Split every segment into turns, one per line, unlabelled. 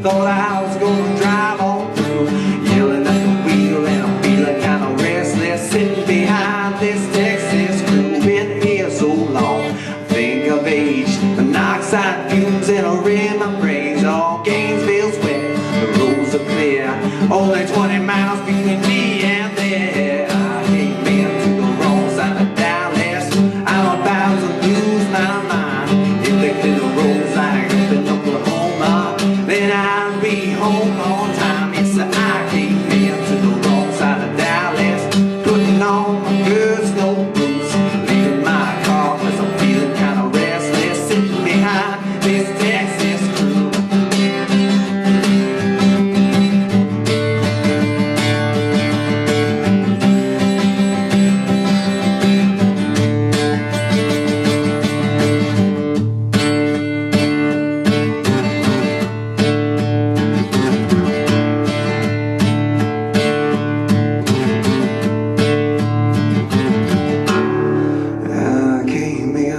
Thought I was gonna drive on through, yelling at the wheel, and I'm feeling kinda restless, sitting behind this Texas crew. Been here so long, I think I've aged. Monoxide fumes in a rim of rage. All Gainesville's wet, the roads are clear, only 20 miles between me and there. I came into the wrong side of Dallas, I'm about to lose my mind. If they clear the roads like up in Oklahoma, then I'll be home on time. Yes, I came into the wrong side of Dallas, putting on my good snow boots, leaving my car cause I'm feeling kinda restless, sitting behind this Texas crew.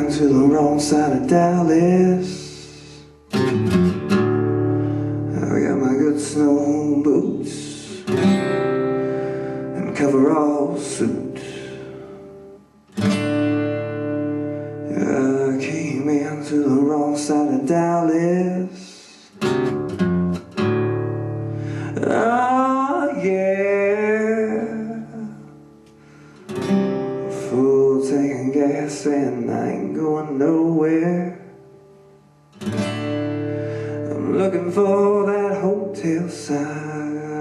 To the wrong side of Dallas, I got my good snow boots and coverall suit. I came into the wrong side of Dallas. Oh yeah, full tank of gas and I ain't going nowhere. I'm looking for that hotel sign.